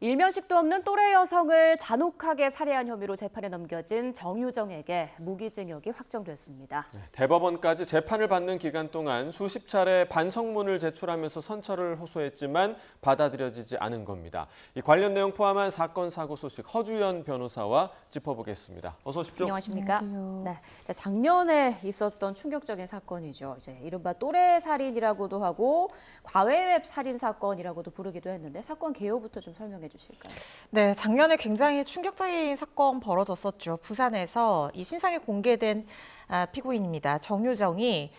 일면식도 없는 또래 여성을 잔혹하게 살해한 혐의로 재판에 넘겨진 정유정에게 무기징역이 확정됐습니다. 대법원까지 재판을 받는 기간 동안 수십 차례 반성문을 제출하면서 선처를 호소했지만 받아들여지지 않은 겁니다. 이 관련 내용 포함한 사건 사고 소식 허주연 변호사와 짚어보겠습니다. 어서 오십시오. 안녕하십니까? 안녕하세요. 네, 작년에 있었던 충격적인 사건이죠. 이른바 또래 살인이라고도 하고 과외 살인 사건이라고도 부르기도 했는데 사건 개요부터 좀 설명해 주실까요? 네, 작년에 굉장히 충격적인 사건 벌어졌었죠. 부산에서 이 신상에 공개된 피고인입니다. 정유정이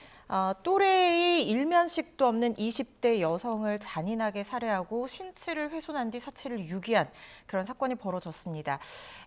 또래의 일면식도 없는 20대 여성을 잔인하게 살해하고 신체를 훼손한 뒤 사체를 유기한 그런 사건이 벌어졌습니다.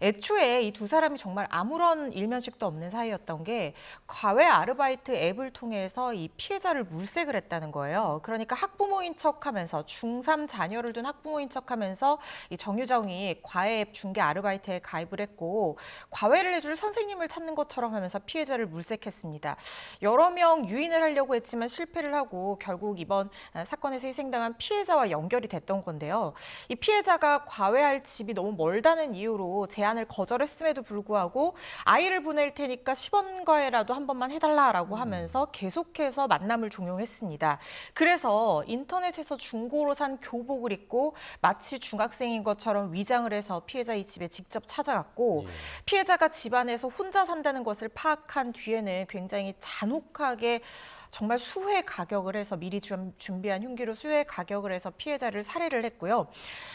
애초에 이 두 사람이 정말 아무런 일면식도 없는 사이였던 게 과외 아르바이트 앱을 통해서 이 피해자를 물색을 했다는 거예요. 그러니까 학부모인 척하면서 중3 자녀를 둔 학부모인 척하면서 이 정유정이 과외 앱 중개 아르바이트에 가입을 했고 과외를 해줄 선생님을 찾는 것처럼 하면서 피해자를 물색했습니다. 여러 명 유인을 하려고 했지만 실패를 하고 결국 이번 사건에서 희생당한 피해자와 연결이 됐던 건데요. 이 피해자가 과외할 집이 너무 멀다는 이유로 제안을 거절했음에도 불구하고 아이를 보낼 테니까 10원 과외라도 한 번만 해달라라고 하면서 계속해서 만남을 종용했습니다. 그래서 인터넷에서 중고로 산 교복을 입고 마치 중학생인 것처럼 위장을 해서 피해자의 집에 직접 찾아갔고 피해자가 집안에서 혼자 산다는 것을 파악한 뒤에는 굉장히 잔혹하게 정말 수회 가격을 해서 미리 준비한 흉기로 수회 가격을 해서 피해자를 살해를 했고요.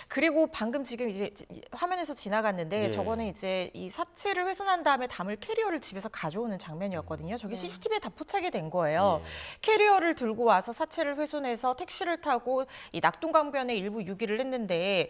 그리고 방금 지금 이제 화면에서 지나갔는데 저거는 이제 이 사체를 훼손한 다음에 담을 캐리어를 집에서 가져오는 장면이었거든요. 저게 CCTV에 다 포착이 된 거예요. 캐리어를 들고 와서 사체를 훼손해서 택시를 타고 이 낙동강변에 일부 유기를 했는데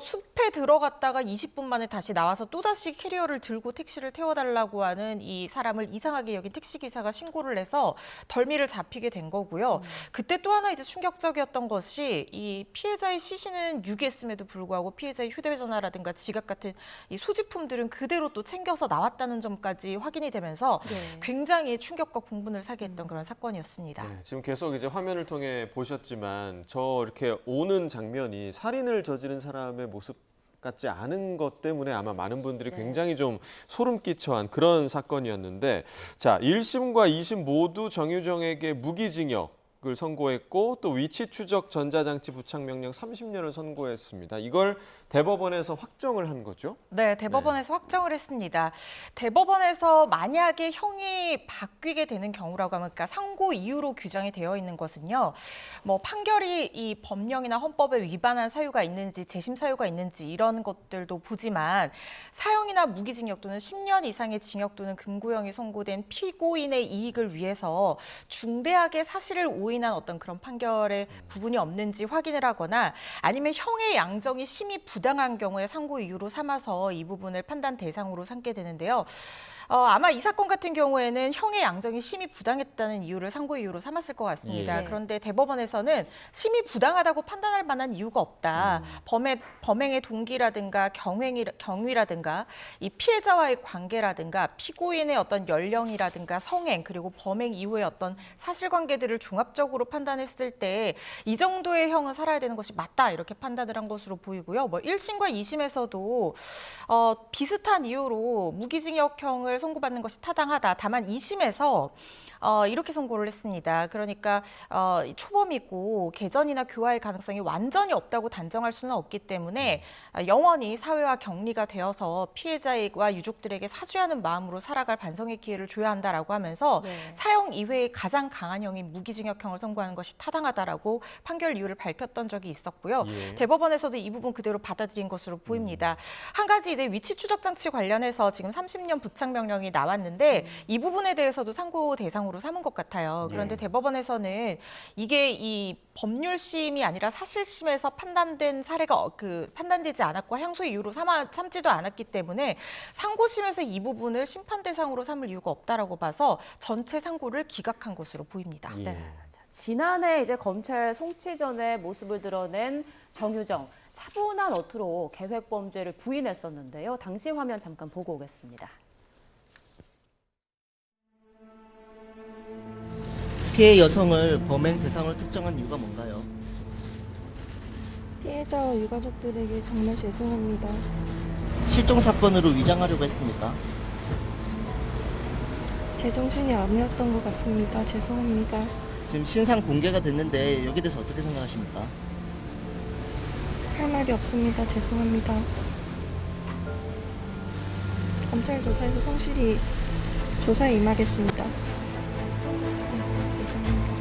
숲에 들어갔다가 20분 만에 다시 나와서 또다시 캐리어를 들고 택시를 태워달라고 하는 이 사람을 이상하게 여긴 택시기사가 신고를 해서 덜미를 잡히게 된 거고요. 그때 또 하나 이제 충격적이었던 것이 이 피해자의 시신은 유기했음에도 불구하고 피해자의 휴대전화라든가 지갑 같은 이 소지품들은 그대로 또 챙겨서 나왔다는 점까지 확인이 되면서 굉장히 충격과 공분을 사게 했던 그런 사건이었습니다. 네, 지금 계속 이제 화면을 통해 보셨지만 저 이렇게 오는 장면이 살인을 저지른 사람의 모습 같지 않은 것 때문에 아마 많은 분들이 굉장히 좀 소름 끼쳐한 그런 사건이었는데 자, 1심과 2심 모두 정유정에게 무기징역을 선고했고 또 위치 추적 전자장치 부착 명령 30년을 선고했습니다. 이걸 대법원에서 확정을 한 거죠? 네, 대법원에서 확정을 했습니다. 대법원에서 만약에 형이 바뀌게 되는 경우라고 하면 그러니까 상고 이유로 규정이 되어 있는 것은요. 뭐 판결이 이 법령이나 헌법에 위반한 사유가 있는지 재심 사유가 있는지 이런 것들도 보지만 사형이나 무기징역 또는 10년 이상의 징역 또는 금고형이 선고된 피고인의 이익을 위해서 중대하게 사실을 오인한 어떤 그런 판결의 부분이 없는지 확인을 하거나 아니면 형의 양정이 심히 부당한 경우에 상고 이유로 삼아서 이 부분을 판단 대상으로 삼게 되는데요. 아마 이 사건 같은 경우에는 형의 양정이 심히 부당했다는 이유를 상고 이유로 삼았을 것 같습니다. 그런데 대법원에서는 심히 부당하다고 판단할 만한 이유가 없다. 범행의 동기라든가 경위라든가 이 피해자와의 관계라든가 피고인의 어떤 연령이라든가 성행 그리고 범행 이후의 어떤 사실관계들을 종합적으로 판단했을 때 이 정도의 형은 살아야 되는 것이 맞다 이렇게 판단을 한 것으로 보이고요. 뭐 1심과 2심에서도 비슷한 이유로 무기징역형을 선고받는 것이 타당하다. 다만 2심에서 이렇게 선고를 했습니다. 그러니까 초범이고 개전이나 교화의 가능성이 완전히 없다고 단정할 수는 없기 때문에 영원히 사회와 격리가 되어서 피해자와 유족들에게 사죄하는 마음으로 살아갈 반성의 기회를 줘야 한다라고 하면서 사형 이외의 가장 강한 형인 무기징역형을 선고하는 것이 타당하다라고 판결 이유를 밝혔던 적이 있었고요. 대법원에서도 이 부분 그대로 받아들인 것으로 보입니다. 한 가지 이제 위치 추적 장치 관련해서 지금 30년 부착 명령이 나왔는데 이 부분에 대해서도 상고 대상으로 삼은 것 같아요. 그런데 대법원에서는 이게 이 법률심이 아니라 사실심에서 판단된 사례가 판단되지 않았고 향소 이유로 삼지도 않았기 때문에 상고심에서 이 부분을 심판 대상으로 삼을 이유가 없다라고 봐서 전체 상고를 기각한 것으로 보입니다. 지난해 이제 검찰 송치 전에 모습을 드러낸 정유정. 차분한 어투로 계획 범죄를 부인했었는데요. 당시 화면 잠깐 보고 오겠습니다. 피해 여성을 범행 대상으로 특정한 이유가 뭔가요? 피해자와 유가족들에게 정말 죄송합니다. 실종 사건으로 위장하려고 했습니까? 제정신이 아니었던 것 같습니다. 죄송합니다. 지금 신상 공개가 됐는데 여기에 대해서 어떻게 생각하십니까? 할 말이 없습니다. 죄송합니다. 검찰 조사에서 성실히 조사에 임하겠습니다. 죄송합니다.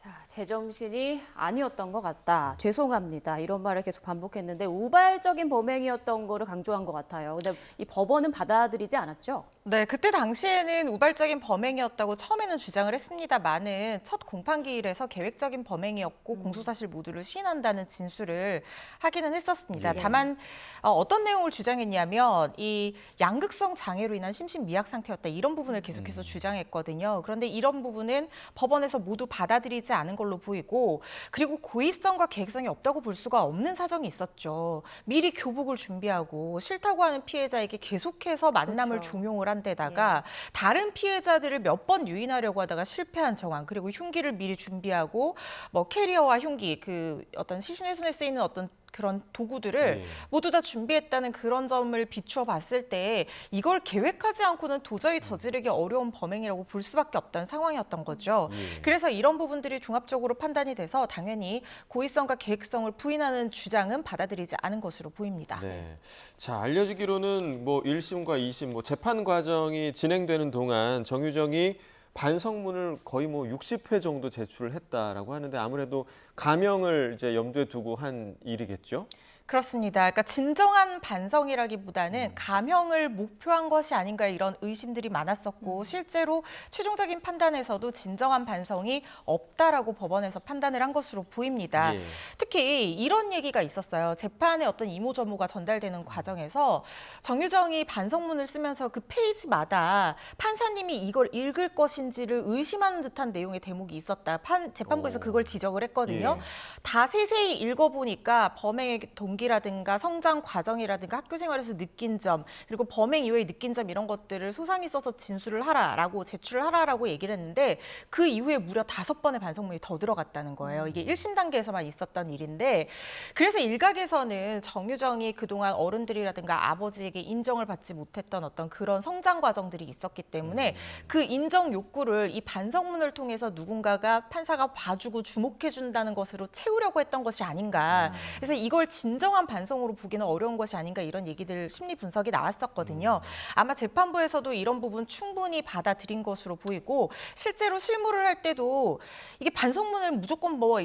자, 제정신이 아니었던 것 같다. 죄송합니다. 이런 말을 계속 반복했는데 우발적인 범행이었던 거를 강조한 것 같아요. 근데 이 법원은 받아들이지 않았죠? 네, 그때 당시에는 우발적인 범행이었다고 처음에는 주장을 했습니다만은 첫 공판기일에서 계획적인 범행이었고 공소사실 모두를 시인한다는 진술을 하기는 했었습니다. 예. 다만 어떤 내용을 주장했냐면 이 양극성 장애로 인한 심신미약 상태였다 이런 부분을 계속해서 주장했거든요. 그런데 이런 부분은 법원에서 모두 받아들이지 않은 걸로 보이고 그리고 고의성과 계획성이 없다고 볼 수가 없는 사정이 있었죠. 미리 교복을 준비하고 싫다고 하는 피해자에게 계속해서 만남을 그렇죠. 종용을 한 데다가 다른 피해자들을 몇 번 유인하려고 하다가 실패한 정황 그리고 흉기를 미리 준비하고 뭐 캐리어와 흉기 그 어떤 시신훼손에 쓰이는 어떤 그런 도구들을 예. 모두 다 준비했다는 그런 점을 비추어 봤을 때 이걸 계획하지 않고는 도저히 저지르기 어려운 범행이라고 볼 수밖에 없다는 상황이었던 거죠. 예. 그래서 이런 부분들이 종합적으로 판단이 돼서 당연히 고의성과 계획성을 부인하는 주장은 받아들이지 않은 것으로 보입니다. 네. 자, 알려지기로는 뭐 1심과 2심 뭐 재판 과정이 진행되는 동안 정유정이 반성문을 거의 뭐 60회 정도 제출을 했다라고 하는데 아무래도 감형을 이제 염두에 두고 한 일이겠죠? 그렇습니다. 그러니까 진정한 반성이라기보다는 감형을 목표한 것이 아닌가 이런 의심들이 많았었고 실제로 최종적인 판단에서도 진정한 반성이 없다라고 법원에서 판단을 한 것으로 보입니다. 예. 특히 이런 얘기가 있었어요. 재판에 어떤 이모저모가 전달되는 과정에서 정유정이 반성문을 쓰면서 그 페이지마다 판사님이 이걸 읽을 것인지를 의심하는 듯한 내용의 대목이 있었다. 재판부에서 오. 그걸 지적을 했거든요. 예. 다 세세히 읽어보니까 범행의 동기라든가 성장 과정이라든가 학교 생활에서 느낀 점 그리고 범행 이후에 느낀 점 이런 것들을 소상히 써서 진술을 하라라고 제출을 하라라고 얘기를 했는데 그 이후에 무려 5번의 반성문이 더 들어갔다는 거예요. 이게 1심 단계에서만 있었던 일인데 그래서 일각에서는 정유정이 그동안 어른들이라든가 아버지에게 인정을 받지 못했던 어떤 그런 성장 과정들이 있었기 때문에 그 인정 욕구를 이 반성문을 통해서 누군가가 판사가 봐주고 주목해준다는 것으로 채우려고 했던 것이 아닌가. 그래서 이걸 진정한 반성으로 보기는 어려운 것이 아닌가 이런 얘기들 심리 분석이 나왔었거든요. 아마 재판부에서도 이런 부분 충분히 받아들인 것으로 보이고 실제로 실무를 할 때도 이게 반성문을 무조건 뭐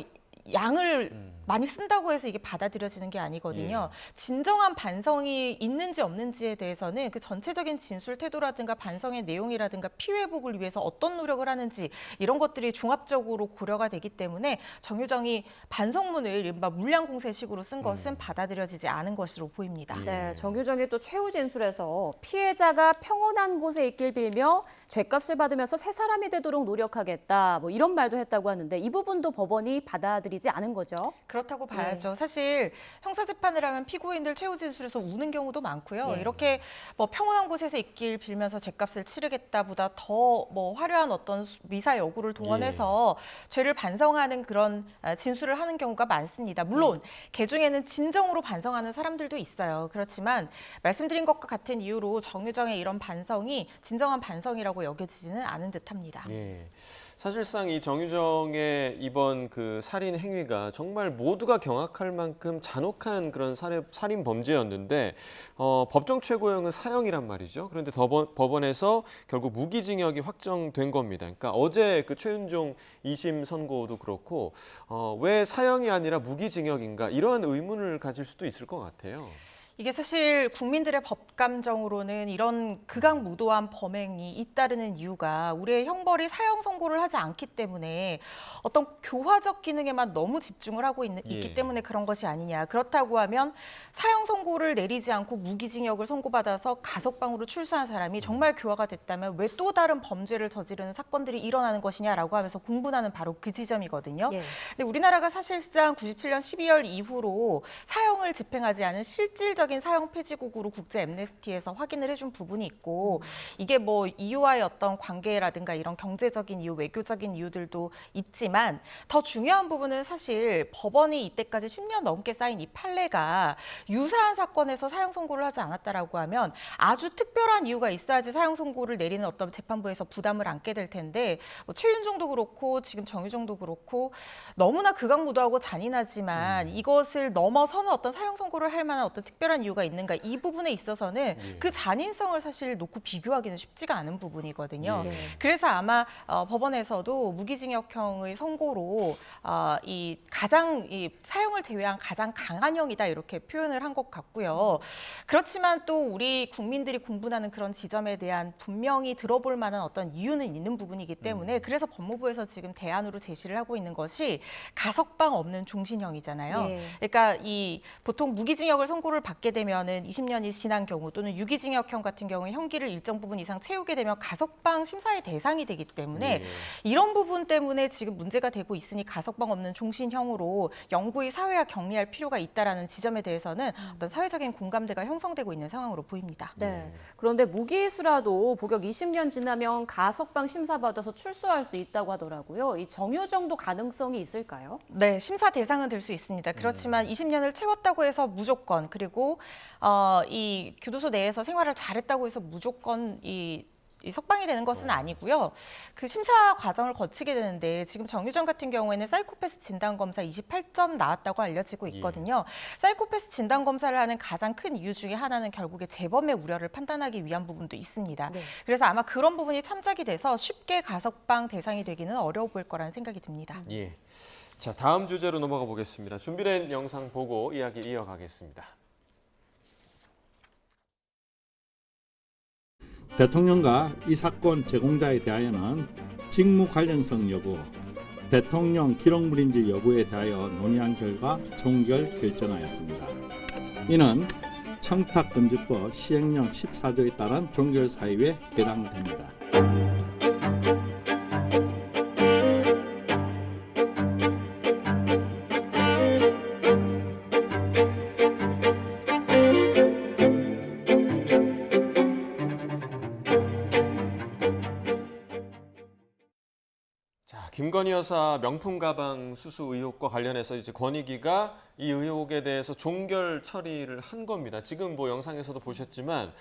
양을 많이 쓴다고 해서 이게 받아들여지는 게 아니거든요. 진정한 반성이 있는지 없는지에 대해서는 그 전체적인 진술 태도라든가 반성의 내용이라든가 피회복을 위해서 어떤 노력을 하는지 이런 것들이 종합적으로 고려가 되기 때문에 정유정이 반성문을 이른바 물량공세식으로 쓴 것은 받아들여지지 않은 것으로 보입니다. 네, 정유정이 또 최후 진술에서 피해자가 평온한 곳에 있길 빌며 죗값을 받으면서 새 사람이 되도록 노력하겠다 뭐 이런 말도 했다고 하는데 이 부분도 법원이 받아들이지 않은 거죠? 그렇다고 봐야죠. 사실 형사재판을 하면 피고인들 최후 진술에서 우는 경우도 많고요. 예. 이렇게 뭐 평온한 곳에서 있길 빌면서 죗값을 치르겠다보다 더 뭐 화려한 어떤 미사 여구를 동원해서 죄를 반성하는 그런 진술을 하는 경우가 많습니다. 물론 개 중에는 진정으로 반성하는 사람들도 있어요. 그렇지만 말씀드린 것과 같은 이유로 정유정의 이런 반성이 진정한 반성이라고 여겨지지는 않은 듯합니다. 예. 사실상 이 정유정의 이번 그 살인 행위가 정말 모두가 경악할 만큼 잔혹한 그런 살인 범죄였는데 법정 최고형은 사형이란 말이죠. 그런데 법원에서 결국 무기징역이 확정된 겁니다. 그러니까 어제 그 최윤종 2심 선고도 그렇고 왜 사형이 아니라 무기징역인가 이러한 의문을 가질 수도 있을 것 같아요. 이게 사실 국민들의 법 감정으로는 이런 극악무도한 범행이 잇따르는 이유가 우리의 형벌이 사형 선고를 하지 않기 때문에 어떤 교화적 기능에만 너무 집중을 하고 있기 때문에 그런 것이 아니냐. 그렇다고 하면 사형 선고를 내리지 않고 무기징역을 선고받아서 가석방으로 출소한 사람이 정말 교화가 됐다면 왜 또 다른 범죄를 저지르는 사건들이 일어나는 것이냐라고 하면서 공분하는 바로 그 지점이거든요. 근데 우리나라가 사실상 97년 12월 이후로 사형을 집행하지 않은 실질적인 전형적인 사형 폐지국으로 국제 앰네스티에서 확인을 해준 부분이 있고 이게 뭐 EU와의 어떤 관계라든가 이런 경제적인 이유, 외교적인 이유들도 있지만 더 중요한 부분은 사실 법원이 이때까지 10년 넘게 쌓인 이 판례가 유사한 사건에서 사형 선고를 하지 않았다라고 하면 아주 특별한 이유가 있어야지 사형 선고를 내리는 어떤 재판부에서 부담을 안게 될 텐데 뭐 최윤종도 그렇고 지금 정유정도 그렇고 너무나 극악무도하고 잔인하지만 이것을 넘어서는 어떤 사형 선고를 할 만한 어떤 특별한 이유가 있는가 이 부분에 있어서는 그 잔인성을 사실 놓고 비교하기는 쉽지가 않은 부분이거든요. 네. 그래서 아마 법원에서도 무기징역형의 선고로 이 사형을 제외한 가장 강한 형이다 이렇게 표현을 한 것 같고요. 그렇지만 또 우리 국민들이 공분하는 그런 지점에 대한 분명히 들어볼 만한 어떤 이유는 있는 부분이기 때문에 그래서 법무부에서 지금 대안으로 제시를 하고 있는 것이 가석방 없는 종신형이잖아요. 예. 그러니까 이 보통 무기징역을 선고를 받게 되면은 20년이 지난 경우 또는 유기징역형 같은 경우에 형기를 일정 부분 이상 채우게 되면 가석방 심사의 대상이 되기 때문에 이런 부분 때문에 지금 문제가 되고 있으니 가석방 없는 종신형으로 영구히 사회와 격리할 필요가 있다라는 지점에 대해서는 어떤 사회적인 공감대가 형성되고 있는 상황으로 보입니다. 네. 그런데 무기수라도 복역 20년 지나면 가석방 심사받아서 출소할 수 있다고 하더라고요. 이 정유정도 가능성이 있을까요? 네, 심사 대상은 될 수 있습니다. 그렇지만 20년을 채웠다고 해서 무조건 그리고 이 교도소 내에서 생활을 잘했다고 해서 무조건 이 석방이 되는 것은 아니고요. 그 심사 과정을 거치게 되는데 지금 정유정 같은 경우에는 사이코패스 진단 검사 28점 나왔다고 알려지고 있거든요. 사이코패스 진단 검사를 하는 가장 큰 이유 중에 하나는 결국에 재범의 우려를 판단하기 위한 부분도 있습니다. 네. 그래서 아마 그런 부분이 참작이 돼서 쉽게 가석방 대상이 되기는 어려워 보일 거라는 생각이 듭니다. 예. 자, 다음 주제로 넘어가 보겠습니다. 준비된 영상 보고 이야기 이어가겠습니다. 대통령과 이 사건 제공자에 대하여는 직무 관련성 여부, 대통령 기록물인지 여부에 대하여 논의한 결과 종결 결정하였습니다. 이는 청탁금지법 시행령 14조에 따른 종결 사유에 해당됩니다. 김건희 여사 명품 가방 수수 의혹과 관련해서 이제 권익위가 이 의혹에 대해서 종결 처리를 한 겁니다. 지금 뭐 영상에서도 보셨지만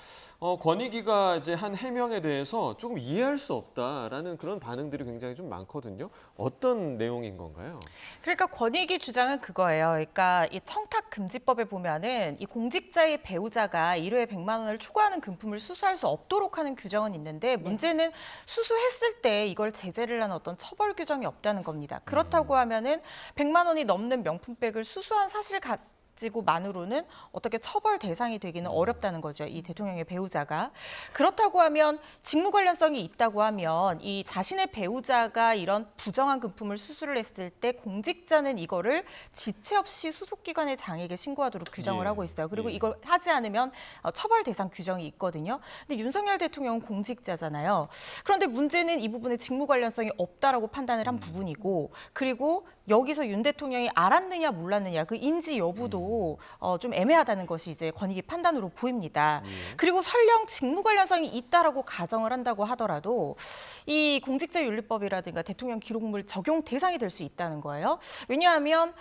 권익위가 이제 한 해명에 대해서 조금 이해할 수 없다라는 그런 반응들이 굉장히 좀 많거든요. 어떤 내용인 건가요? 그러니까 권익위 주장은 그거예요. 그러니까 이 청탁금지법에 보면은 이 공직자의 배우자가 일회에 100만 원을 초과하는 금품을 수수할 수 없도록 하는 규정은 있는데 문제는 수수했을 때 이걸 제재를 하는 어떤 처벌 규정이 없다는 겁니다. 그렇다고 하면은 100만 원이 넘는 명품백을 수수한 사실 가지고만으로는 어떻게 처벌 대상이 되기는 어렵다는 거죠. 이 대통령의 배우자가. 그렇다고 하면 직무 관련성이 있다고 하면 이 자신의 배우자가 이런 부정한 금품을 수수를 했을 때 공직자는 이거를 지체 없이 수속기관의 장에게 신고하도록 규정을 하고 있어요. 그리고 이걸 하지 않으면 처벌 대상 규정이 있거든요. 근데 윤석열 대통령은 공직자잖아요. 그런데 문제는 이 부분에 직무 관련성이 없다라고 판단을 한 부분이고 그리고 여기서 윤 대통령이 알았느냐 몰랐느냐 그 인지 여부도 좀 애매하다는 것이 이제 권익위 판단으로 보입니다. 그리고 설령 직무 관련성이 있다라고 가정을 한다고 하더라도 이 공직자윤리법이라든가 대통령 기록물 적용 대상이 될 수 있다는 거예요. 왜냐하면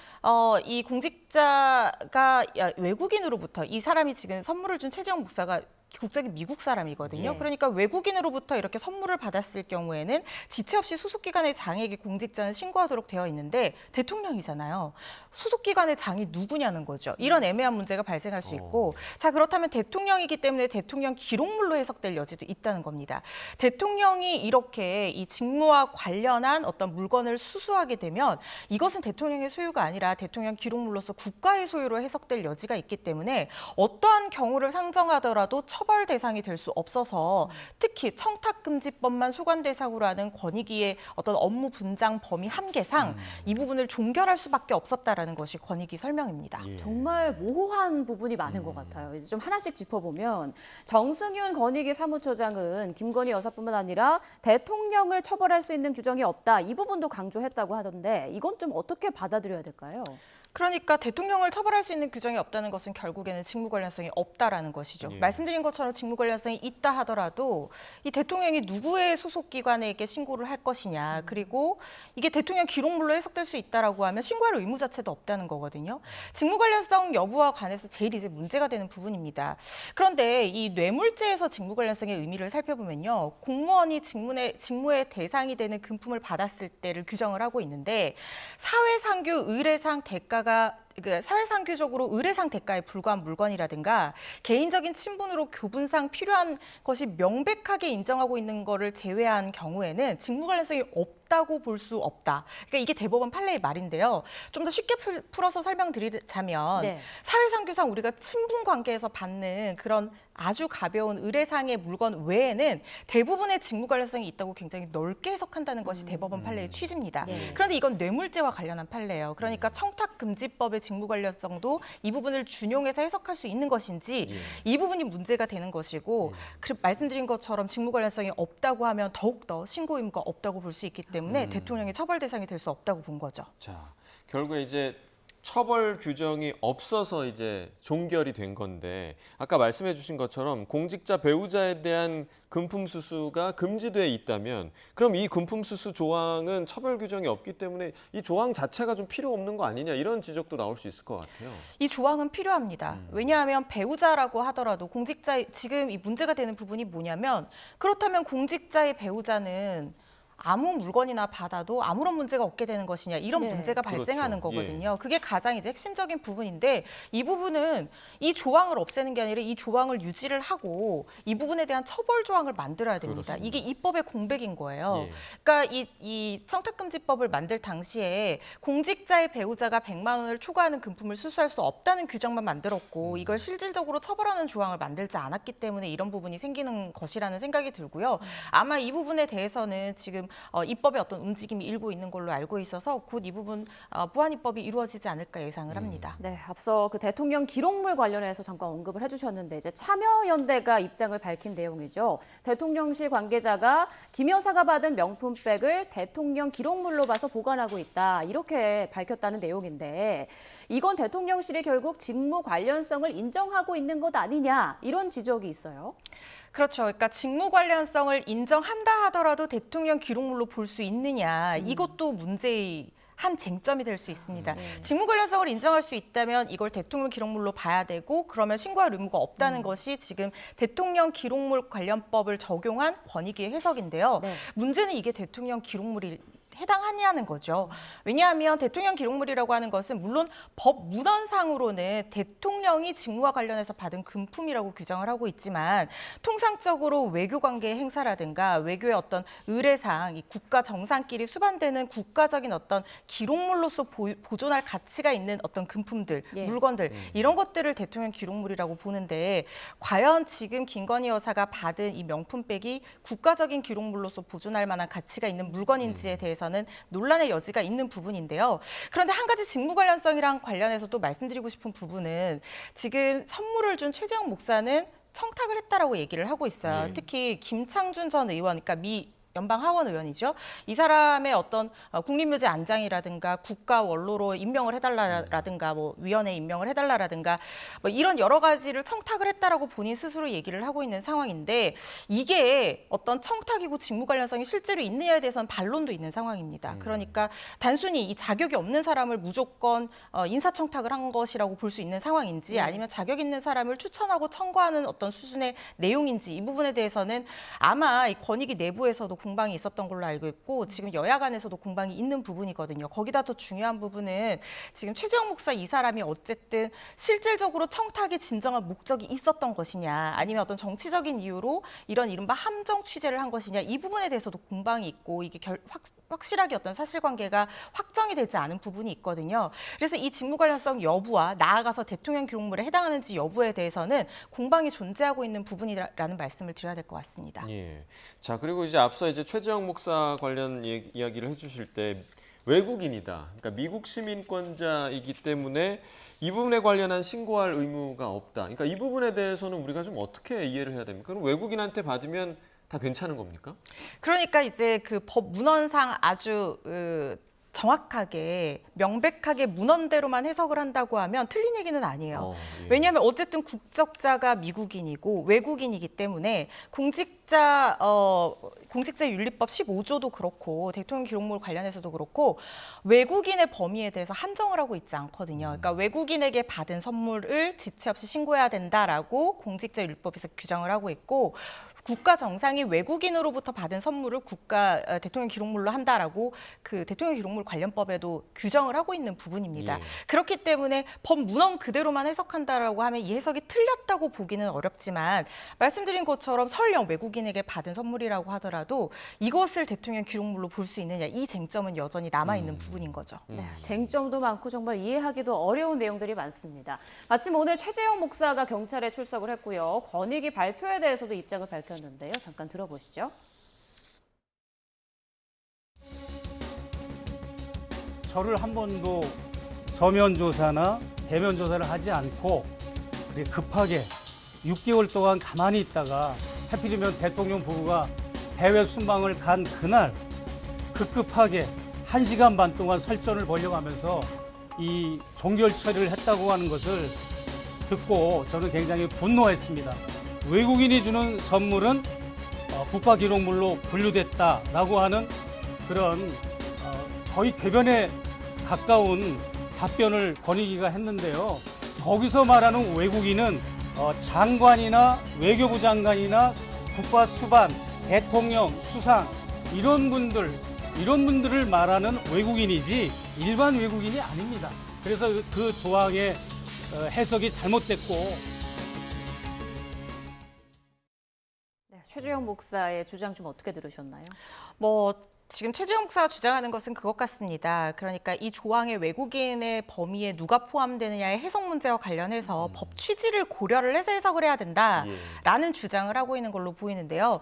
이 공직자가 외국인으로부터 이 사람이 지금 선물을 준 최재형 목사가 국적이 미국 사람이거든요. 네. 그러니까 외국인으로부터 이렇게 선물을 받았을 경우에는 지체 없이 수속기관의 장에게 공직자는 신고하도록 되어 있는데 대통령이잖아요. 수속기관의 장이 누구냐는 거죠. 이런 애매한 문제가 발생할 수 있고 자 그렇다면 대통령이기 때문에 대통령 기록물로 해석될 여지도 있다는 겁니다. 대통령이 이렇게 이 직무와 관련한 어떤 물건을 수수하게 되면 이것은 대통령의 소유가 아니라 대통령 기록물로서 국가의 소유로 해석될 여지가 있기 때문에 어떠한 경우를 상정하더라도 처벌 대상이 될 수 없어서 특히 청탁금지법만 소관 대상으로 하는 권익위의 어떤 업무 분장 범위 한계상 이 부분을 종결할 수밖에 없었다라는 것이 권익위 설명입니다. 예. 정말 모호한 부분이 많은 것 같아요. 이제 좀 하나씩 짚어보면 정승윤 권익위 사무처장은 김건희 여사뿐만 아니라 대통령을 처벌할 수 있는 규정이 없다. 이 부분도 강조했다고 하던데 이건 좀 어떻게 받아들여야 될까요? 그러니까 대통령을 처벌할 수 있는 규정이 없다는 것은 결국에는 직무 관련성이 없다라는 것이죠. 예. 말씀드린 것처럼 직무 관련성이 있다 하더라도 이 대통령이 누구의 소속 기관에게 신고를 할 것이냐, 그리고 이게 대통령 기록물로 해석될 수 있다라고 하면 신고할 의무 자체도 없다는 거거든요. 직무 관련성 여부와 관해서 제일 이제 문제가 되는 부분입니다. 그런데 이 뇌물죄에서 직무 관련성의 의미를 살펴보면요, 공무원이 직무의 대상이 되는 금품을 받았을 때를 규정을 하고 있는데 사회상규 의례상 대가가 사회상규적으로 의례상 대가에 불과한 물건이라든가 개인적인 친분으로 교분상 필요한 것이 명백하게 인정하고 있는 거를 제외한 경우에는 직무 관련성이 없다고 볼 수 없다. 그러니까 이게 대법원 판례의 말인데요. 좀 더 쉽게 풀어서 설명드리자면 네. 사회상규상 우리가 친분 관계에서 받는 그런 아주 가벼운 의례상의 물건 외에는 대부분의 직무 관련성이 있다고 굉장히 넓게 해석한다는 것이 대법원 판례의 취지입니다. 네. 그런데 이건 뇌물죄와 관련한 판례예요. 그러니까 청탁금지법의 직무 관련성도 이 부분을 준용해서 해석할 수 있는 것인지 이 부분이 문제가 되는 것이고 말씀드린 것처럼 직무 관련성이 없다고 하면 더욱더 신고 의무가 없다고 볼 수 있기 때문에 대통령이 처벌 대상이 될 수 없다고 본 거죠. 자, 결국에 이제 처벌 규정이 없어서 이제 종결이 된 건데 아까 말씀해 주신 것처럼 공직자 배우자에 대한 금품 수수가 금지돼 있다면 그럼 이 금품 수수 조항은 처벌 규정이 없기 때문에 이 조항 자체가 좀 필요 없는 거 아니냐 이런 지적도 나올 수 있을 것 같아요. 이 조항은 필요합니다. 왜냐하면 배우자라고 하더라도 지금 이 문제가 되는 부분이 뭐냐면 그렇다면 공직자의 배우자는 아무 물건이나 받아도 아무런 문제가 없게 되는 것이냐 이런 네. 문제가 발생하는 그렇죠. 거거든요. 그게 가장 이제 핵심적인 부분인데 이 부분은 이 조항을 없애는 게 아니라 이 조항을 유지를 하고 이 부분에 대한 처벌 조항을 만들어야 됩니다. 그렇습니다. 이게 입법의 공백인 거예요. 예. 그러니까 이 청탁금지법을 만들 당시에 공직자의 배우자가 100만 원을 초과하는 금품을 수수할 수 없다는 규정만 만들었고 이걸 실질적으로 처벌하는 조항을 만들지 않았기 때문에 이런 부분이 생기는 것이라는 생각이 들고요. 아마 이 부분에 대해서는 지금 입법의 어떤 움직임이 일고 있는 걸로 알고 있어서 곧 이 부분 보완 입법이 이루어지지 않을까 예상을 합니다. 네, 앞서 그 대통령 기록물 관련해서 잠깐 언급을 해주셨는데 이제 참여연대가 입장을 밝힌 내용이죠. 대통령실 관계자가 김 여사가 받은 명품백을 대통령 기록물로 봐서 보관하고 있다 이렇게 밝혔다는 내용인데 이건 대통령실이 결국 직무 관련성을 인정하고 있는 것 아니냐 이런 지적이 있어요. 그렇죠. 그러니까 직무 관련성을 인정한다 하더라도 대통령 기록물로 볼 수 있느냐 이것도 문제의 한 쟁점이 될 수 있습니다. 직무 관련성을 인정할 수 있다면 이걸 대통령 기록물로 봐야 되고 그러면 신고할 의무가 없다는 것이 지금 대통령 기록물 관련법을 적용한 권익위의 해석인데요. 네. 문제는 이게 대통령 기록물이 해당하냐는 거죠. 왜냐하면 대통령 기록물이라고 하는 것은 물론 법 문헌상으로는 대통령이 직무와 관련해서 받은 금품이라고 규정을 하고 있지만 통상적으로 외교관계 행사라든가 외교의 어떤 의례상 이 국가 정상끼리 수반되는 국가적인 어떤 기록물로서 보존할 가치가 있는 어떤 금품들, 예. 물건들 이런 것들을 대통령 기록물이라고 보는데 과연 지금 김건희 여사가 받은 이 명품백이 국가적인 기록물로서 보존할 만한 가치가 있는 물건인지에 대해서는 논란의 여지가 있는 부분인데요. 그런데 한 가지 직무 관련성이랑 관련해서 또 말씀드리고 싶은 부분은 지금 선물을 준 최재형 목사는 청탁을 했다라고 얘기를 하고 있어요. 특히 김창준 전 의원, 그러니까 연방 하원 의원이죠. 이 사람의 어떤 국립묘지 안장이라든가 국가 원로로 임명을 해달라라든가 뭐 위원회 임명을 해달라라든가 뭐 이런 여러 가지를 청탁을 했다라고 본인 스스로 얘기를 하고 있는 상황인데 이게 어떤 청탁이고 직무 관련성이 실제로 있느냐에 대해서는 반론도 있는 상황입니다. 그러니까 단순히 이 자격이 없는 사람을 무조건 인사청탁을 한 것이라고 볼 수 있는 상황인지 아니면 자격 있는 사람을 추천하고 청구하는 어떤 수준의 내용인지 이 부분에 대해서는 아마 이 권익위 내부에서도 공방이 있었던 걸로 알고 있고 지금 여야 간에서도 공방이 있는 부분이거든요. 거기다 더 중요한 부분은 지금 최재형 목사 이 사람이 어쨌든 실질적으로 청탁의 진정한 목적이 있었던 것이냐 아니면 어떤 정치적인 이유로 이런 이른바 함정 취재를 한 것이냐 이 부분에 대해서도 공방이 있고 이게 확실하게 어떤 사실관계가 확정이 되지 않은 부분이 있거든요. 그래서 이 직무 관련성 여부와 나아가서 대통령 기록물에 해당하는지 여부에 대해서는 공방이 존재하고 있는 부분이라는 말씀을 드려야 될 것 같습니다. 예. 자, 그리고 이제 앞서 이제 최재형 목사 관련 이야기를 해주실 때 외국인이다. 그러니까 미국 시민권자이기 때문에 이 부분에 관련한 신고할 의무가 없다. 그러니까 이 부분에 대해서는 우리가 좀 어떻게 이해를 해야 됩니까? 그럼 외국인한테 받으면 다 괜찮은 겁니까? 그러니까 이제 그 법 문헌상 아주 정확하게 명백하게 문헌대로만 해석을 한다고 하면 틀린 얘기는 아니에요. 예. 왜냐하면 어쨌든 국적자가 미국인이고 외국인이기 때문에 공직자 윤리법 15조도 그렇고 대통령 기록물 관련해서도 그렇고 외국인의 범위에 대해서 한정을 하고 있지 않거든요. 그러니까 외국인에게 받은 선물을 지체 없이 신고해야 된다라고 공직자 윤리법에서 규정을 하고 있고 국가 정상이 외국인으로부터 받은 선물을 대통령 기록물로 한다라고 그 대통령 기록물 관련법에도 규정을 하고 있는 부분입니다. 예. 그렇기 때문에 법 문헌 그대로만 해석한다라고 하면 이 해석이 틀렸다고 보기는 어렵지만 말씀드린 것처럼 설령 외국인에게 받은 선물이라고 하더라도 이것을 대통령 기록물로 볼 수 있느냐 이 쟁점은 여전히 남아있는 부분인 거죠. 네, 쟁점도 많고 정말 이해하기도 어려운 내용들이 많습니다. 마침 오늘 최재형 목사가 경찰에 출석을 했고요. 권익위 발표에 대해서도 입장을 밝혔는데요. 잠깐 들어보시죠. 저를 한 번도 서면 조사나 대면 조사를 하지 않고 급하게 6개월 동안 가만히 있다가 하필이면 대통령 부부가 해외 순방을 간 그날 급하게 1시간 반 동안 설전을 벌여가면서 이 종결 처리를 했다고 하는 것을 듣고 저는 굉장히 분노했습니다. 외국인이 주는 선물은 국가기록물로 분류됐다라고 하는 그런 거의 궤변에 가까운 답변을 권익위가 했는데요. 거기서 말하는 외국인은 장관이나 외교부 장관이나 국가수반, 대통령, 수상 이런 분들을 말하는 외국인이지 일반 외국인이 아닙니다. 그래서 그 조항의 해석이 잘못됐고 최재형 목사의 주장 좀 어떻게 들으셨나요? 지금 최재형 목사가 주장하는 것은 그것 같습니다. 그러니까 이 조항의 외국인의 범위에 누가 포함되느냐의 해석 문제와 관련해서 법 취지를 고려를 해서 해석을 해야 된다라는 주장을 하고 있는 걸로 보이는데요.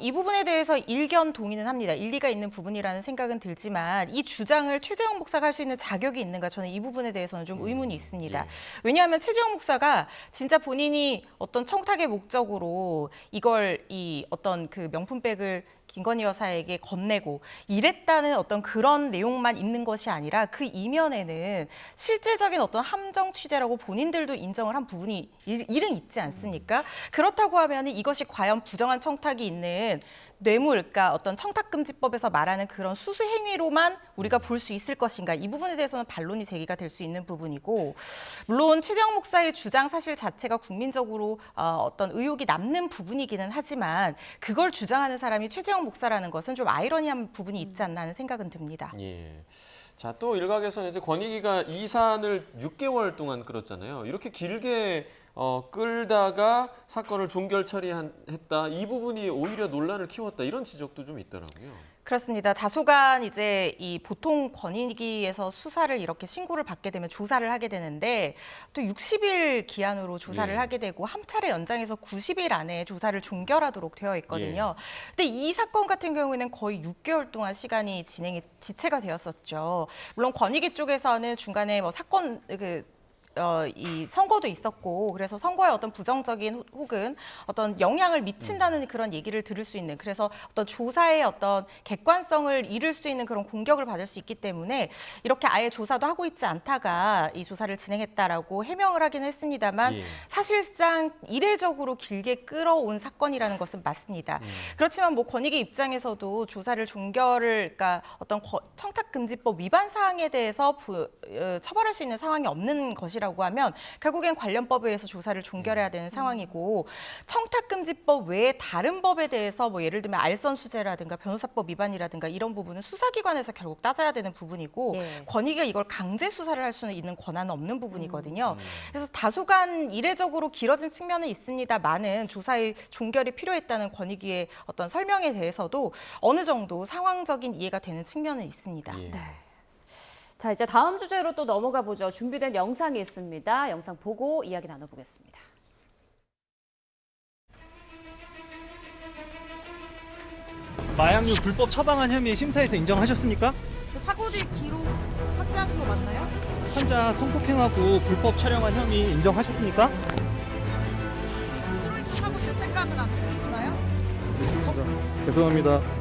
이 부분에 대해서 일견 동의는 합니다. 일리가 있는 부분이라는 생각은 들지만 이 주장을 최재형 목사가 할 수 있는 자격이 있는가 저는 이 부분에 대해서는 좀 의문이 있습니다. 왜냐하면 최재형 목사가 진짜 본인이 어떤 청탁의 목적으로 이걸 어떤 그 명품백을 김건희 여사에게 건네고 이랬다는 어떤 그런 내용만 있는 것이 아니라 그 이면에는 실질적인 어떤 함정 취재라고 본인들도 인정을 한 부분이 일은 있지 않습니까? 그렇다고 하면 이것이 과연 부정한 청탁이 있는 뇌물, 그러니까 어떤 청탁금지법에서 말하는 그런 수수 행위로만 우리가 볼 수 있을 것인가? 이 부분에 대해서는 반론이 제기가 될 수 있는 부분이고, 물론 최재형 목사의 주장 사실 자체가 국민적으로 어떤 의혹이 남는 부분이기는 하지만 그걸 주장하는 사람이 최재형 목사라는 것은 좀 아이러니한 부분이 있지 않나 하는 생각은 듭니다. 예. 자, 또 일각에서는 이제 권익위가 이 사안을 6개월 동안 끌었잖아요. 이렇게 길게 끌다가 사건을 종결 처리했다. 이 부분이 오히려 논란을 키웠다. 이런 지적도 좀 있더라고요. 그렇습니다. 다소간 이제 이 보통 권익위에서 수사를 이렇게 신고를 받게 되면 조사를 하게 되는데 또 60일 기한으로 조사를 하게 되고 한 차례 연장해서 90일 안에 조사를 종결하도록 되어 있거든요. 근데 이 사건 같은 경우에는 거의 6개월 동안 시간이 지체가 되었었죠. 물론 권익위 쪽에서는 중간에 사건 이 선거도 있었고 그래서 선거에 어떤 부정적인 혹은 어떤 영향을 미친다는 그런 얘기를 들을 수 있는, 그래서 어떤 조사의 어떤 객관성을 잃을 수 있는 그런 공격을 받을 수 있기 때문에 이렇게 아예 조사도 하고 있지 않다가 이 조사를 진행했다라고 해명을 하긴 했습니다만 사실상 이례적으로 길게 끌어온 사건이라는 것은 맞습니다. 그렇지만 권익위 입장에서도 조사를 그러니까 어떤 청탁금지법 위반 사항에 대해서 처벌할 수 있는 상황이 없는 것이라 상태라고 하면 결국엔 관련법에 의해서 조사를 종결해야 되는 상황이고 청탁금지법 외에 다른 법에 대해서 뭐 예를 들면 알선수재라든가 변호사법 위반이라든가 이런 부분은 수사기관에서 결국 따져야 되는 부분이고 예. 권익위가 이걸 강제 수사를 할 수는 있는 권한은 없는 부분이거든요. 그래서 다소간 이례적으로 길어진 측면은 있습니다만은 조사의 종결이 필요했다는 권익위의 어떤 설명에 대해서도 어느 정도 상황적인 이해가 되는 측면은 있습니다. 예. 자, 이제 다음 주제로 또 넘어가 보죠. 준비된 영상이 있습니다. 영상 보고 이야기 나눠보겠습니다. 마약류 불법 처방한 혐의 심사에서 인정하셨습니까? 사고 뒤 기록 삭제하신 거 맞나요? 환자 성폭행하고 불법 촬영한 혐의 인정하셨습니까? 트로이스 사고 죄책감은 안 느끼시나요? 죄송합니다.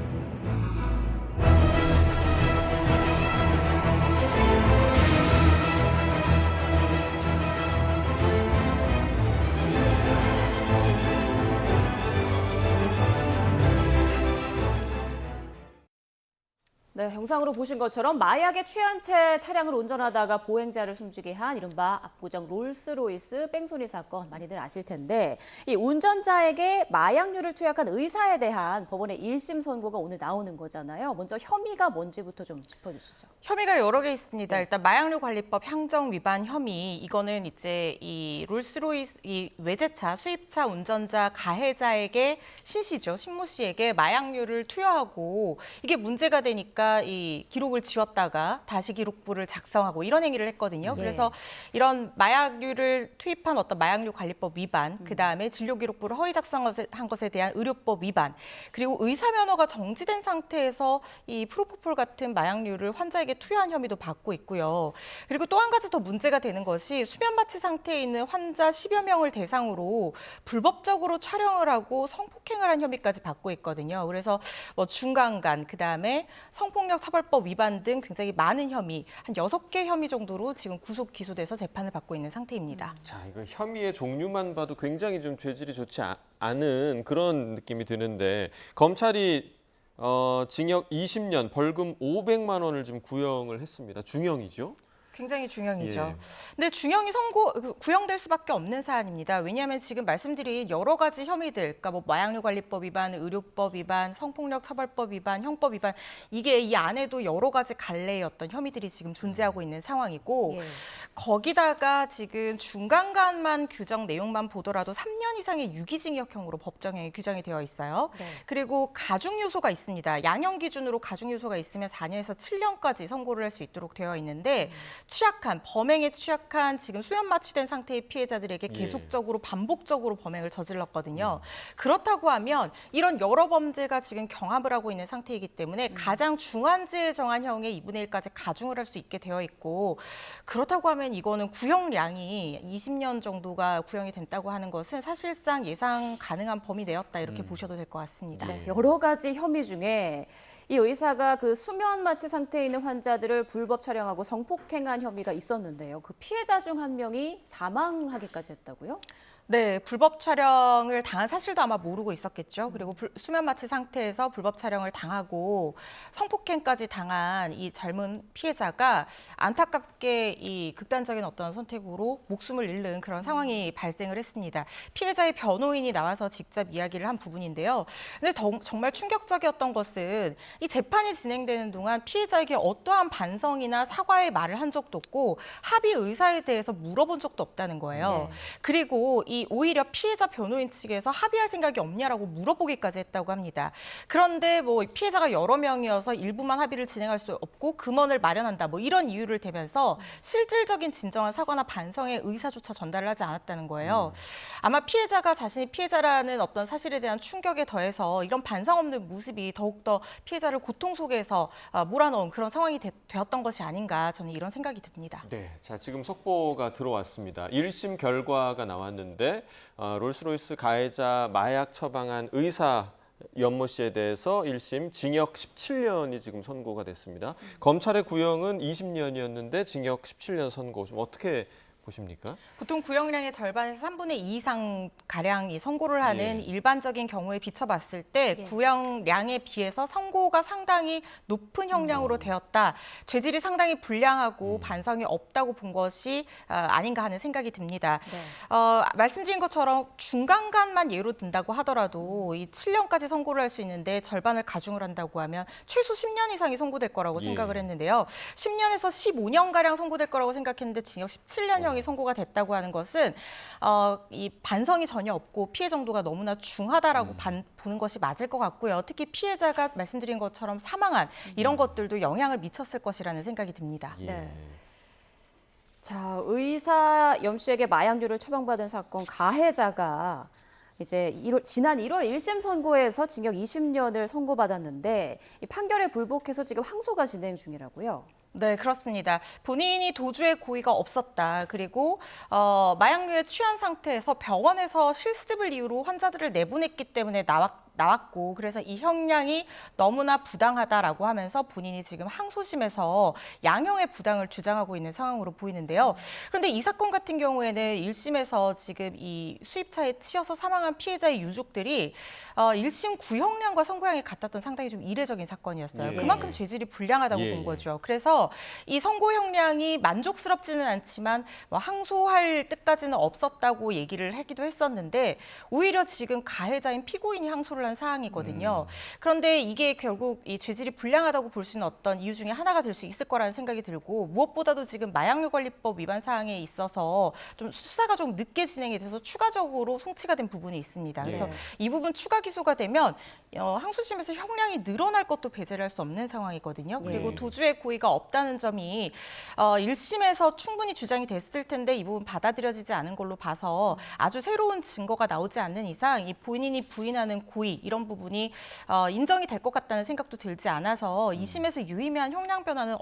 네, 영상으로 보신 것처럼 마약에 취한 채 차량을 운전하다가 보행자를 숨지게 한 이른바 압구정 롤스로이스 뺑소니 사건 많이들 아실 텐데 이 운전자에게 마약류를 투약한 의사에 대한 법원의 1심 선고가 오늘 나오는 거잖아요. 먼저 혐의가 뭔지부터 좀 짚어주시죠. 혐의가 여러 개 있습니다. 일단 마약류 관리법 향정 위반 혐의 이거는 이제 이 롤스로이스 이 외제차 수입차 운전자 가해자에게 신씨죠 신모 씨에게 마약류를 투여하고 이게 문제가 되니까 이 기록을 지웠다가 다시 기록부를 작성하고 이런 행위를 했거든요. 예. 그래서 이런 마약류를 투입한 어떤 마약류 관리법 위반, 그다음에 진료 기록부를 허위 작성한 것에 대한 의료법 위반, 그리고 의사 면허가 정지된 상태에서 이 프로포폴 같은 마약류를 환자에게 투여한 혐의도 받고 있고요. 그리고 또 한 가지 더 문제가 되는 것이 수면 마취 상태에 있는 환자 10여 명을 대상으로 불법적으로 촬영을 하고 성폭행을 한 혐의까지 받고 있거든요. 그래서 뭐 중간간, 그다음에 성폭력 처벌법 위반 등 굉장히 많은 혐의, 한 6개 혐의 정도로 지금 구속 기소돼서 재판을 받고 있는 상태입니다. 자, 이거 혐의의 종류만 봐도 굉장히 좀 죄질이 좋지 않은 그런 느낌이 드는데 검찰이 징역 20년, 벌금 500만 원을 지금 구형을 했습니다. 중형이죠? 굉장히 중형이죠. 예. 근데 중형이 구형될 수밖에 없는 사안입니다. 왜냐하면 지금 말씀드린 여러 가지 혐의들, 그러니까 뭐 마약류 관리법 위반, 의료법 위반, 성폭력 처벌법 위반, 형법 위반, 이게 이 안에도 여러 가지 갈래의 어떤 혐의들이 지금 존재하고 있는 상황이고 예. 거기다가 지금 중간간만 규정 내용만 보더라도 3년 이상의 유기징역형으로 법정에 규정이 되어 있어요. 네. 그리고 가중 요소가 있습니다. 양형 기준으로 가중 요소가 있으면 4년에서 7년까지 선고를 할 수 있도록 되어 있는데 범행에 취약한 지금 수면 마취된 상태의 피해자들에게 계속적으로 반복적으로 범행을 저질렀거든요. 그렇다고 하면 이런 여러 범죄가 지금 경합을 하고 있는 상태이기 때문에 가장 중한죄에 정한 형의 2분의 1까지 가중을 할 수 있게 되어 있고 그렇다고 하면 이거는 구형량이 20년 정도가 구형이 된다고 하는 것은 사실상 예상 가능한 범위 내였다 이렇게 보셔도 될 것 같습니다. 네, 여러 가지 혐의 중에 이 의사가 그 수면 마취 상태에 있는 환자들을 불법 촬영하고 성폭행한 혐의가 있었는데요. 그 피해자 중 한 명이 사망하기까지 했다고요? 네, 불법 촬영을 당한 사실도 아마 모르고 있었겠죠. 그리고 수면 마취 상태에서 불법 촬영을 당하고 성폭행까지 당한 이 젊은 피해자가 안타깝게 이 극단적인 어떤 선택으로 목숨을 잃는 그런 상황이 발생을 했습니다. 피해자의 변호인이 나와서 직접 이야기를 한 부분인데요. 근데 정말 충격적이었던 것은 이 재판이 진행되는 동안 피해자에게 어떠한 반성이나 사과의 말을 한 적도 없고 합의 의사에 대해서 물어본 적도 없다는 거예요. 네. 그리고 오히려 피해자 변호인 측에서 합의할 생각이 없냐라고 물어보기까지 했다고 합니다. 그런데 뭐 피해자가 여러 명이어서 일부만 합의를 진행할 수 없고 금원을 마련한다 뭐 이런 이유를 대면서 실질적인 진정한 사과나 반성의 의사조차 전달을 하지 않았다는 거예요. 아마 피해자가 자신이 피해자라는 어떤 사실에 대한 충격에 더해서 이런 반성 없는 모습이 더욱더 피해자를 고통 속에서 몰아넣은 그런 상황이 되었던 것이 아닌가 저는 이런 생각이 듭니다. 네, 자 지금 속보가 들어왔습니다. 1심 결과가 나왔는데 롤스로이스 가해자 마약 처방한 의사 연모 씨에 대해서 1심 징역 17년이 지금 선고가 됐습니다. 검찰의 구형은 20년이었는데 징역 17년 선고. 좀 어떻게 보십니까? 보통 구형량의 절반에서 3분의 2 이상 가량이 선고를 하는 예. 일반적인 경우에 비춰봤을 때 예. 구형량에 비해서 선고가 상당히 높은 형량으로 되었다. 죄질이 상당히 불량하고 반성이 없다고 본 것이 아닌가 하는 생각이 듭니다. 네. 말씀드린 것처럼 중간간만 예로 든다고 하더라도 이 7년까지 선고를 할 수 있는데 절반을 가중을 한다고 하면 최소 10년 이상이 선고될 거라고 예. 생각을 했는데요. 10년에서 15년가량 선고될 거라고 생각했는데 징역 17년형이 선고가 됐다고 하는 것은 이 반성이 전혀 없고 피해 정도가 너무나 중하다라고 보는 것이 맞을 것 같고요. 특히 피해자가 말씀드린 것처럼 사망한 이런 것들도 영향을 미쳤을 것이라는 생각이 듭니다. 예. 네. 자, 의사 염 씨에게 마약류를 처방받은 사건 가해자가 이제 지난 1월 1심 선고에서 징역 20년을 선고받았는데 이 판결에 불복해서 지금 항소가 진행 중이라고요. 네, 그렇습니다. 본인이 도주의 고의가 없었다. 그리고 마약류에 취한 상태에서 병원에서 실습을 이유로 환자들을 내보냈기 때문에 나왔고 그래서 이 형량이 너무나 부당하다라고 하면서 본인이 지금 항소심에서 양형의 부당을 주장하고 있는 상황으로 보이는데요. 그런데 이 사건 같은 경우에는 1심에서 지금 이 수입차에 치여서 사망한 피해자의 유족들이 1심 구형량과 선고형이 같았던 상당히 좀 이례적인 사건이었어요. 예. 그만큼 죄질이 불량하다고 예. 본 거죠. 그래서 이 선고 형량이 만족스럽지는 않지만 뭐 항소할 뜻까지는 없었다고 얘기를 하기도 했었는데 오히려 지금 가해자인 피고인이 항소를 한 사항이거든요. 그런데 이게 결국 이 죄질이 불량하다고 볼 수 있는 어떤 이유 중에 하나가 될 수 있을 거라는 생각이 들고 무엇보다도 지금 마약류관리법 위반 사항에 있어서 좀 수사가 좀 늦게 진행이 돼서 추가적으로 송치가 된 부분이 있습니다. 그래서 예. 이 부분 추가 기소가 되면 항소심에서 형량이 늘어날 것도 배제를 할 수 없는 상황이거든요. 그리고 예. 도주의 고의가 없다는 점이 1심에서 충분히 주장이 됐을 텐데 이 부분 받아들여지지 않은 걸로 봐서 아주 새로운 증거가 나오지 않는 이상 이 본인이 부인하는 고의 이런 부분이 인정이 될 것 같다는 생각도 들지 않아서 2심에서 유의미한 형량 변화는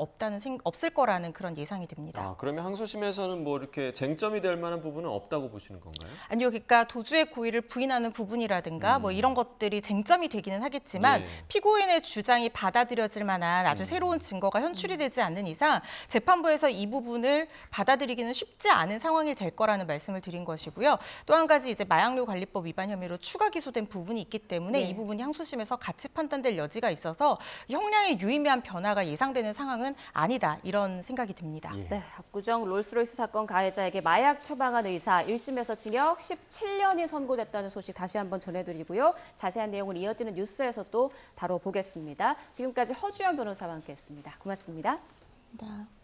없을 거라는 그런 예상이 됩니다. 아, 그러면 항소심에서는 뭐 이렇게 쟁점이 될 만한 부분은 없다고 보시는 건가요? 아니요, 그러니까 도주의 고의를 부인하는 부분이라든가 뭐 이런 것들이 쟁점이 되기는 하겠지만 예. 피고인의 주장이 받아들여질 만한 아주 새로운 증거가 현출이 되지 않는 이상 재판부에서 이 부분을 받아들이기는 쉽지 않은 상황이 될 거라는 말씀을 드린 것이고요. 또 한 가지 이제 마약류 관리법 위반 혐의로 추가 기소된 부분이 있기 때문에 네. 이 부분이 항소심에서 같이 판단될 여지가 있어서 형량의 유의미한 변화가 예상되는 상황은 아니다 이런 생각이 듭니다. 예. 네, 압구정 롤스로이스 사건 가해자에게 마약 처방한 의사 1심에서 징역 17년이 선고됐다는 소식 다시 한번 전해드리고요. 자세한 내용은 이어지는 뉴스에서 또 다뤄보겠습니다. 지금까지 허주연 변호사와 함께했습니다. 고맙습니다. 감사합니다.